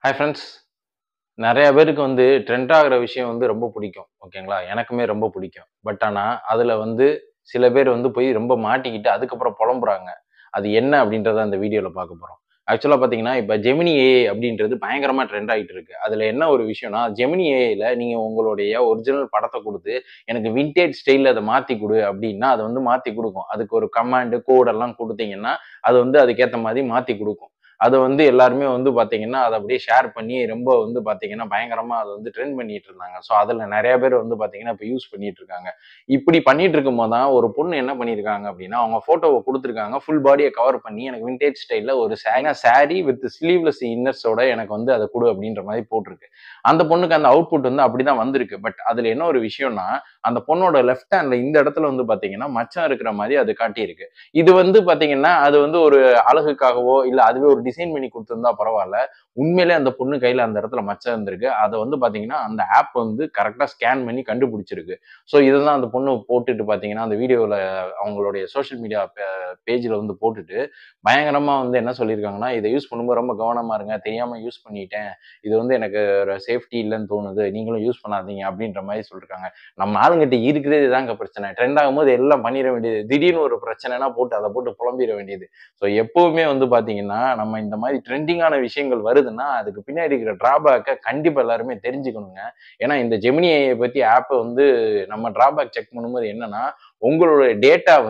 Hi friends. நெறைய பேருக்கு trend ஆகுற விஷயம் ரொம்ப பிடிக்கும். ஓகேங்களா? எனக்குமே ரொம்ப பிடிக்கும். பட் ஆனா, அதுல சில பேர் போய் ரொம்ப மாட்டிக்கிட்டு அதுக்கப்புறம் புலம்புறாங்க. அது என்ன அப்படின்றத அந்த வீடியோல பார்க்க போறோம். ஆக்சுவலா பார்த்தீங்கன்னா, இப்ப ஜெமினி ஏஐ அப்படின்றது பயங்கரமா ட்ரெண்ட் ஆயிட்டு இருக்கு. அதுல என்ன ஒரு விஷயம்னா, ஜெமினி ஏஐல நீங்க உங்களுடைய ஒரிஜினல் படத்த குடுத்து, எனக்கு வின்டேஜ் ஸ்டைல்ல அத மாத்தி குடு அப்படின்னா, அது மாத்தி குடுக்கும். அதுக்கு ஒரு கமாண்ட், கோட் எல்லாம் குடுத்தீங்கன்னா, அது அதுக்கேத்த மாரி மாத்தி குடுக்கும். அத எல்லாருமே பார்த்தீங்கன்னா, அத அப்படியே ஷேர் பண்ணி ரொம்ப பார்த்தீங்கன்னா, பயங்கரமா அத ட்ரெண்ட் பண்ணிட்டு இருந்தாங்க. ஸோ, அதுல நெறைய பேர் பார்த்தீங்கன்னா, இப்ப யூஸ் பண்ணிட்டு இருக்காங்க. இப்படி பண்ணிட்டு இருக்கும்போது தான் ஒரு பொண்ணு என்ன பண்ணியிருக்காங்க அப்படின்னா, அவங்க ஃபோட்டோவ குடுத்துருக்காங்க. ஃபுல் பாடிய கவர் பண்ணி எனக்கு வின்டேஜ் ஸ்டைல்ல ஒரு சாரி வித் ஸ்லீவ்லெஸ் இன்னர்ஸோட எனக்கு அத குடு அப்படின்ற மாரி போட்டிருக்கு. அந்த பொண்ணுக்கு அந்த அவுட்புட் அப்படிதான் வந்திருக்கு. பட் அதுல என்ன ஒரு விஷயம்னா, அந்த பொண்ணோட லெஃப்ட் ஹேண்ட்ல இந்த இடத்துல பார்த்தீங்கன்னா, மச்சம் இருக்கிற மாரி அது காட்டியிருக்கு. இது பார்த்தீங்கன்னா, அது ஒரு அழகுக்காகவோ, இல்ல அதுவே ஒரு டிசைன் பண்ணி குடுத்திருந்தா பரவால்ல. உண்மையிலே அந்த பொண்ணு கையில அந்த இடத்துல மச்சம் இருந்திருக்கு. அத பார்த்தீங்கன்னா, அந்த ஆப் கரெக்ட்டா ஸ்கேன் பண்ணி கண்டுபிடிச்சிருக்கு. ஸோ இததான் அந்த பொண்ணு போட்டுட்டு பார்த்தீங்கன்னா, அந்த வீடியோல அவங்களுடைய சோசியல் மீடியா பேஜ்ல போட்டுட்டு, பயங்கரமா என்ன சொல்லியிருக்காங்கன்னா, "இத யூஸ் பண்ணும்போது ரொம்ப கவனமா இருங்க. தெரியாம யூஸ் பண்ணிட்டேன். இது எனக்கு ஒரு சேஃப்டி இல்லன்னு தோணுது. நீங்களும் யூஸ் பண்ணாதீங்க." அப்படின்ற மாரி சொல்லிருக்காங்க. நம்ம ஆளுங்கட்ட இருக்கிறது இதாங்க பிரச்சனை. ட்ரெண்ட் ஆகும்போது எல்லாம் பண்ணிற வேண்டியது. திடீர்னு ஒரு பிரச்சனைனா அத போட்டு புலம்பிற வேண்டியது. ஸோ எப்பவுமே பார்த்தீங்கன்னா, நம்ம இந்த மாரி ட்ரெண்டிங்கான விஷயங்கள் வருதுன்னா, அதுக்கு பின்னாடி இருக்கிற டிராபேக்க கண்டிப்பா எல்லாருமே தெரிஞ்சுக்கணுங்க. ஏன்னா இந்த ஜெமினி ஏஐ பத்தி ஆப் நம்ம டிராபேக் செக் பண்ணும்போது என்னன்னா, உங்களுடைய டேட்டா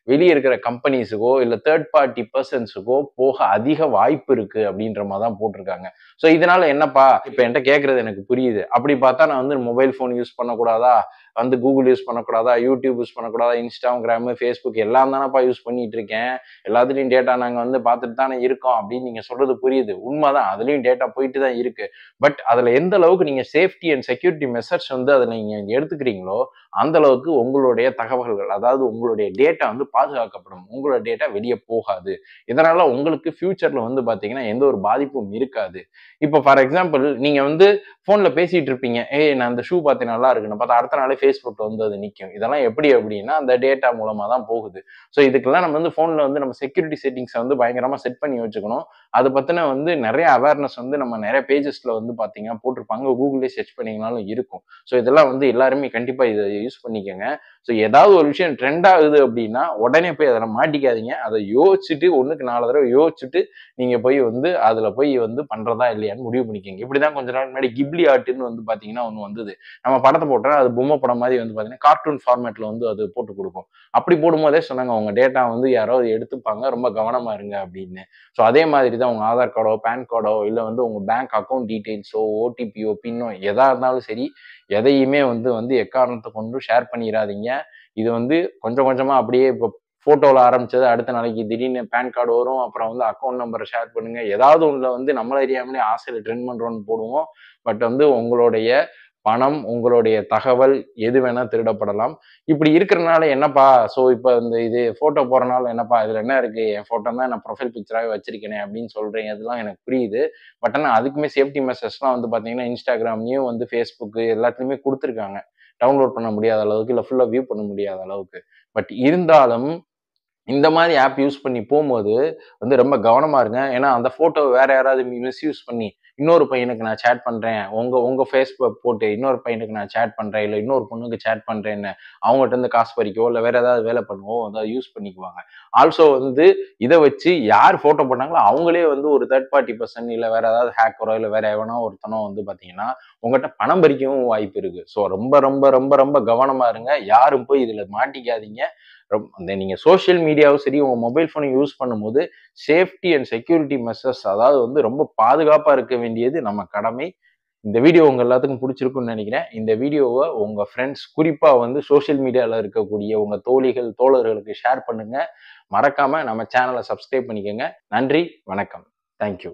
வெளிய இருக்கிற கம்பெனிஸுக்கோ, இல்ல தேர்ட் பார்ட்டி பெர்சன்ஸுக்கோ போக அதிக வாய்ப்பு இருக்கு அப்படின்ற மாரி தான் போட்டிருக்காங்க. ஸோ இதனால என்னப்பா, இப்ப என்ட்ட கேட்கறது எனக்கு புரியுது. அப்படி பார்த்தா நான் மொபைல் ஃபோன் யூஸ் பண்ணக்கூடாதா? Google யூஸ் பண்ணக்கூடாதா? YouTube யூஸ் பண்ணக்கூடாதா? Instagram, Facebook எல்லாம் தானப்பா யூஸ் பண்ணிட்டு இருக்கேன். எல்லாத்துலயும் டேட்டா நாங்க பார்த்துட்டு தானே இருக்கோம் அப்படின்னு நீங்க சொல்றது புரியுது. உண்மதான். அதுலயும் டேட்டா போயிட்டு தான் இருக்கு. பட் அதுல எந்த அளவுக்கு நீங்க சேஃப்டி அண்ட் செக்யூரிட்டி மெஷர்ஸ் அதுல நீங்க எடுத்துக்கிறீங்களோ, அந்த அளவுக்கு உங்களுடைய தகவல்கள், அதாவது உங்களுடைய டேட்டா பாதுகாக்கப்படும். உங்களோட டேட்டா வெளிய போகாது. இதனால உங்களுக்கு ஃபியூச்சர்ல பார்த்தீங்கன்னா, எந்த ஒரு பாதிப்பும் இருக்காது. இப்போ ஃபார் எக்ஸாம்பிள் நீங்க ஃபோன்ல பேசிட்டு இருப்பீங்க. "ஏய் நான் இந்த ஷூ பார்த்தேன் நல்லா இருக்குன்னு." பார்த்தா அடுத்த நாளே Facebookல அது நிக்கும். இதெல்லாம் எப்படி அப்படின்னா, அந்த டேட்டா மூலமா தான் போகுது. ஸோ இதுக்கெல்லாம் நம்ம ஃபோன்ல நம்ம செக்யூரிட்டி செட்டிங்ஸ பயங்கரமா செட் பண்ணி வச்சுக்கணும். அது பத்தின நெறைய அவேர்னஸ் நம்ம நெறைய பேஜஸ்ல பார்த்தீங்கன்னா போட்டிருப்பாங்க. Googleலயே சர்ச் பண்ணீங்கனாலும் இருக்கும். ஸோ இதெல்லாம் எல்லாருமே கண்டிப்பா இத யூஸ் பண்ணிக்கங்க. ஸோ ஏதாவது ஒரு விஷயம் ட்ரெண்ட் ஆகுது அப்படின்னா, உடனே போய் அதுல மாட்டிக்காதீங்க. அத யோசிச்சுட்டு 1க்கு 4 தடவ யோசிச்சுட்டு, நீங்க போய் அதுல போய் பண்றதா இல்லையான்னு முடிவு பண்ணிக்கங்க. இப்படிதான் கொஞ்ச நாள் முன்னாடி கிப்லி ஆர்ட்ன்னு பார்த்தீங்கன்னா, ஒண்ணு வந்தது. நம்ம படத்த போட்டா அது பொம்மை படம் மாரி பார்த்தீங்கன்னா, கார்ட்டூன் ஃபார்மேட்ல அது போட்டு குடுக்கும். அப்படி போடும்போதே சொன்னாங்க, "உங்க டேட்டா யாராவது எடுத்துப்பாங்க. ரொம்ப கவனமா இருங்க" அப்படின்னு. ஸோ அதே மாதிரி தான் உங்க ஆதார் கார்டோ, பான் கார்டோ, இல்ல உங்க பேங்க் அக்கவுண்ட் டீட்டெயில்ஸோ, ஓடிபியோ, பின்னோ எதா இருந்தாலும் சரி, எதையுமே எக்காரணத்த கொண்டும் ஷேர் பண்ணிறாதீங்க. இது கொஞ்சம் கொஞ்சமா அப்படியே இப்போ ஃபோட்டோல ஆரம்பிச்சது அடுத்த நாளைக்கு திடீர்னு பான் கார்டு வரும். அப்புறம் அக்கவுண்ட் நம்பர ஷேர் பண்ணுங்க. ஏதாவது ஒண்ணுல நம்மள அறியாமலே ஆசையில ட்ரெண்ட் பண்றோம்ன்னு போடுவோம். பட் உங்களுடைய பணம், உங்களுடைய தகவல் எது வேணா திருடப்படலாம். இப்படி இருக்கிறனால என்னப்பா, ஸோ இப்ப இது ஃபோட்டோ போடுறனால என்னப்பா இதுல என்ன இருக்கு? என் ஃபோட்டோ தான் நான் ப்ரொஃபைல் பிக்சராவே வச்சிருக்கேனே அப்படின்னு சொல்றீங்க. அதெல்லாம் எனக்கு புரியுது. பட் ஆனா அதுக்குமே சேஃப்டி மெஷர்ஸ்லாம் பார்த்தீங்கன்னா, Instagramலயும் Facebook எல்லாத்துலயுமே குடுத்துருக்காங்க. டவுன்லோட் பண்ண முடியாத அளவுக்கு, இல்ல ஃபுல்லா வியூ பண்ண முடியாத அளவுக்கு. பட் இருந்தாலும் இந்த மாரி ஆப் யூஸ் பண்ணி போம்போது ரொம்ப கவனமா இருங்க. ஏன்னா, அந்த ஃபோட்டோவ வேற யாராவது மிஸ்யூஸ் பண்ணி, இன்னொரு பையனுக்கு நான் சேட் பண்றேன். உங்க உங்க ஃபேஸ்புக் போட்டு இன்னொரு பையனுக்கு நான் சேட் பண்றேன். இல்ல இன்னொரு பொண்ணுக்கு சேட் பண்றேன்னு அவங்கட்ட இருந்து காசு பறிக்கவோ, இல்ல வேற ஏதாவது வேலை பண்ணவோ யூஸ் பண்ணிக்குவாங்க. ஆல்சோ இத வச்சு யார் ஃபோட்டோ போட்டாங்களோ அவங்களே ஒரு தேர்ட் பார்ட்டி பெர்சன் இல்ல வேற ஏதாவது ஹேக்கரோ, இல்ல வேற எவனோ ஒருத்தனோ பார்த்தீங்கன்னா, உங்கட்ட பணம் பறிக்கவும் வாய்ப்பு இருக்கு. ஸோ ரொம்ப ரொம்ப ரொம்ப ரொம்ப கவனமா இருங்க. யாரும் போய் இதுல மாட்டிக்காதீங்க. நீங்க சோசியல் மீடியாவும் சரி, உங்க மொபைல் ஃபோனை யூஸ் பண்ணும்போது, சேஃப்டி அண்ட் செக்யூரிட்டி மெஷர்ஸ் அதாவது ரொம்ப பாதுகாப்பா இருக்க வேண்டியது நம்ம கடமை. இந்த வீடியோ உங்க எல்லாத்துக்கும் புடிச்சிருக்கும்னு நெனைக்கிறேன். இந்த வீடியோவ உங்க ஃப்ரெண்ட்ஸ் குறிப்பா சோசியல் மீடியால இருக்கக்கூடிய உங்க தோழிகள், தோழர்களுக்கு ஷேர் பண்ணுங்க. மறக்காம நம்ம சேனல சப்ஸ்கிரைப் பண்ணிக்கங்க. நன்றி, வணக்கம். Thank you.